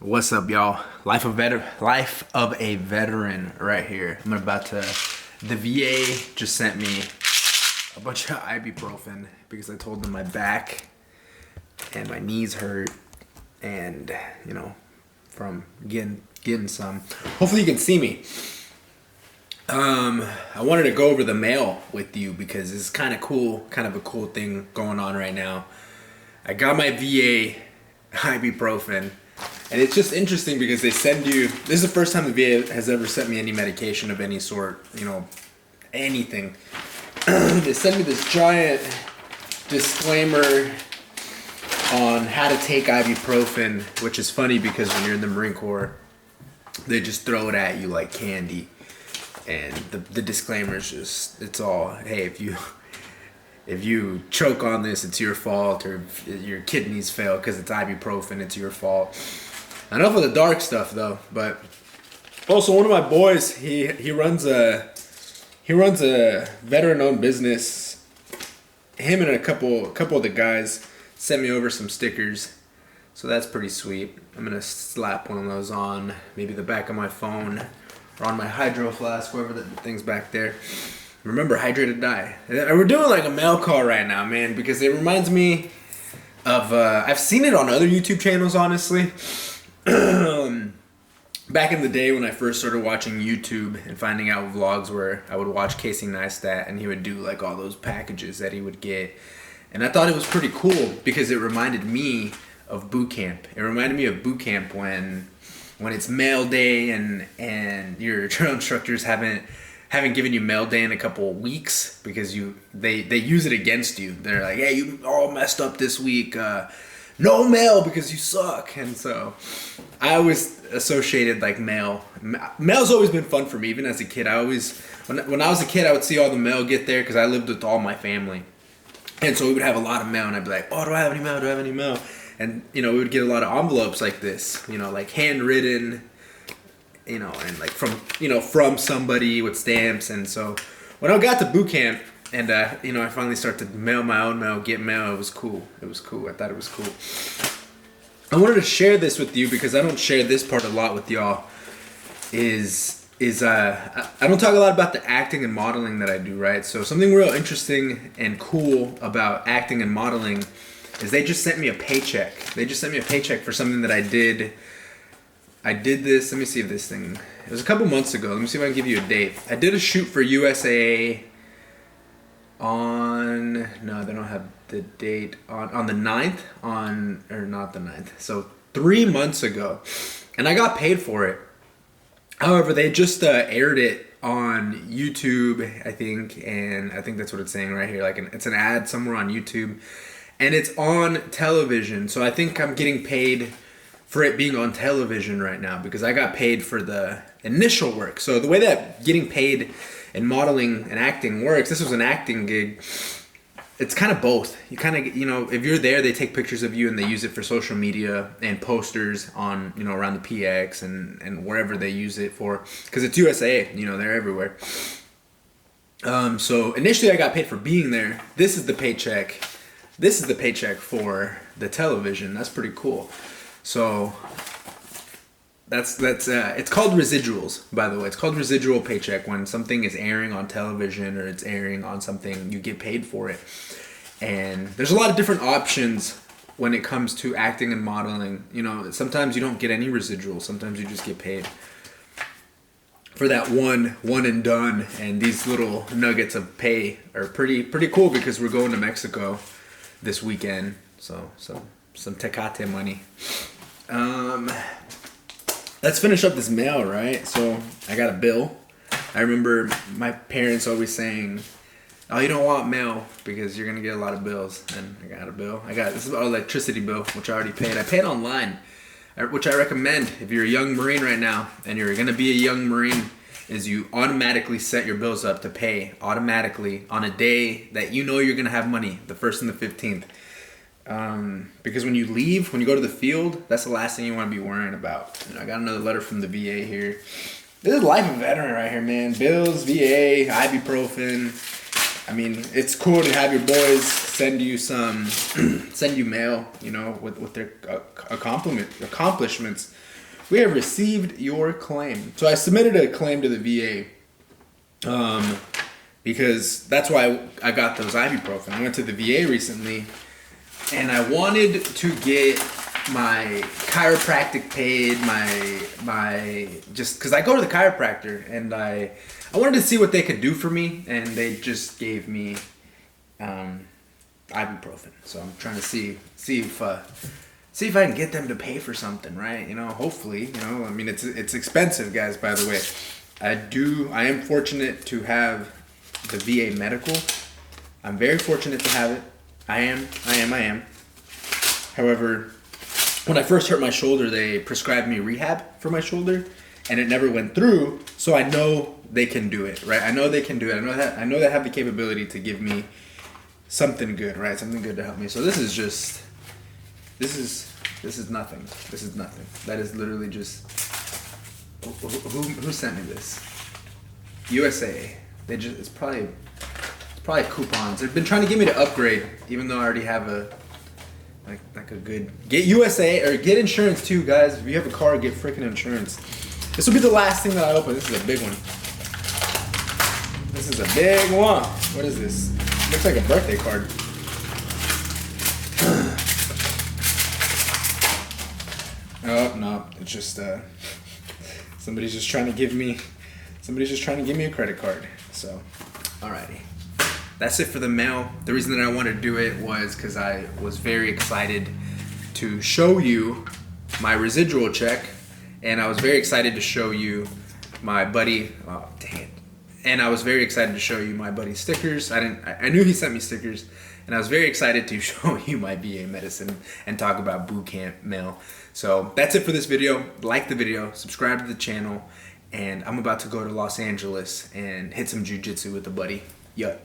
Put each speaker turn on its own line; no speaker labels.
What's up, y'all? Life of a veteran right here. The VA just sent me a bunch of ibuprofen because I told them my back and my knees hurt, and from getting some. Hopefully you can see me. I wanted to go over the mail with you because it's kind of a cool thing going on right now. I got my VA ibuprofen. And it's just interesting because they send you, this is the first time the VA has ever sent me any medication of any sort, anything. They sent me this giant disclaimer on how to take ibuprofen, which is funny because when you're in the Marine Corps, they just throw it at you like candy. And the disclaimer is just, it's all, hey, if you choke on this, it's your fault, or if your kidneys fail because it's ibuprofen, it's your fault. Enough of the dark stuff though, but also one of my boys, he runs a veteran-owned business. Him and a couple of the guys sent me over some stickers, so that's pretty sweet. I'm gonna slap one of those on maybe the back of my phone or on my hydro flask, wherever the thing's back there. Remember, hydrate or die. We're doing like a mail call right now, man, because it reminds me of I've seen it on other YouTube channels, honestly. Back in the day when I first started watching YouTube and finding out vlogs where I would watch Casey Neistat and he would do like all those packages that he would get, and I thought it was pretty cool because it reminded me of boot camp. It reminded me of boot camp when it's mail day and your drill instructors haven't given you mail day in a couple of weeks because they use it against you. They're like, hey, you all messed up this week. No mail because you suck. And so I always associated like mail. Mail's always been fun for me, even as a kid. When I was a kid, I would see all the mail get there because I lived with all my family. And so we would have a lot of mail, and I'd be like, oh, do I have any mail? Do I have any mail? And, we would get a lot of envelopes like this, like handwritten, and like from somebody with stamps. And so when I got to boot camp and, I finally started to mail my own mail, get mail, it was cool. I thought it was cool. I wanted to share this with you because I don't share this part a lot with y'all. I don't talk a lot about the acting and modeling that I do, right? So something real interesting and cool about acting and modeling is they just sent me a paycheck. They just sent me a paycheck for something that I did. I did this, let me see if this thing, it was a couple months ago. Let me see if I can give you a date. I did a shoot for USAA no, they don't have the date, on the 9th, or not the 9th, so 3 months ago. And I got paid for it. However, they just aired it on YouTube, I think, and I think that's what it's saying right here. It's an ad somewhere on YouTube, and it's on television. So I think I'm getting paid for it being on television right now because I got paid for the initial work. So the way that getting paid in modeling and acting works, this was an acting gig. It's kind of both. You kind of, if you're there, they take pictures of you and they use it for social media and posters on, around the PX and wherever they use it for, because it's USAA, they're everywhere. So initially I got paid for being there. This is the paycheck. This is the paycheck for the television. That's pretty cool. So that's it's called residuals, by the way. It's called residual paycheck when something is airing on television or it's airing on something, you get paid for it. And there's a lot of different options when it comes to acting and modeling. Sometimes you don't get any residuals. Sometimes you just get paid for that one and done. And these little nuggets of pay are pretty cool because we're going to Mexico this weekend. So some Tecate money. Let's finish up this mail, right? So I got a bill. I remember my parents always saying, oh, you don't want mail because you're going to get a lot of bills. And I got a bill. This is an electricity bill, which I already paid. I paid online, which I recommend if you're a young Marine right now and you're going to be a young Marine, is you automatically set your bills up to pay automatically on a day that you're going to have money, the 1st and the 15th. Because when you go to the field, that's the last thing you want to be worrying about. I got another letter from the VA here. This is Life of a Veteran right here, man. Bills, VA, ibuprofen. I mean, it's cool to have your boys send you mail, with their accomplishments. We have received your claim. So I submitted a claim to the VA because that's why I got those ibuprofen. I went to the VA recently and I wanted to get my chiropractic paid, my just because I go to the chiropractor and I wanted to see what they could do for me, and they just gave me ibuprofen. So I'm trying to see if I can get them to pay for something, right? You know, hopefully, you know, I mean, it's expensive, guys, by the way. I am fortunate to have the VA medical. I'm very fortunate to have it. I am. However, when I first hurt my shoulder, they prescribed me rehab for my shoulder, and it never went through. So I know they can do it, right? I know they can do it. I know they have the capability to give me something good, right? Something good to help me. So this is nothing. This is nothing. That is literally just who sent me this? USAA. It's probably coupons. They've been trying to get me to upgrade, even though I already have a good get USAA or get insurance too, guys. If you have a car, get freaking insurance. This will be the last thing that I open. This is a big one. This is a big one. What is this? Looks like a birthday card. Oh no, it's just somebody's just trying to give me a credit card. So, alrighty. That's it for the mail. The reason that I wanted to do it was because I was very excited to show you my residual check, and I was very excited to show you my buddy. Oh, dang it! And I was very excited to show you my buddy's stickers. I knew he sent me stickers, and I was very excited to show you my VA medicine and talk about boot camp mail. So that's it for this video. Like the video, subscribe to the channel, and I'm about to go to Los Angeles and hit some jiu-jitsu with a buddy. Yup.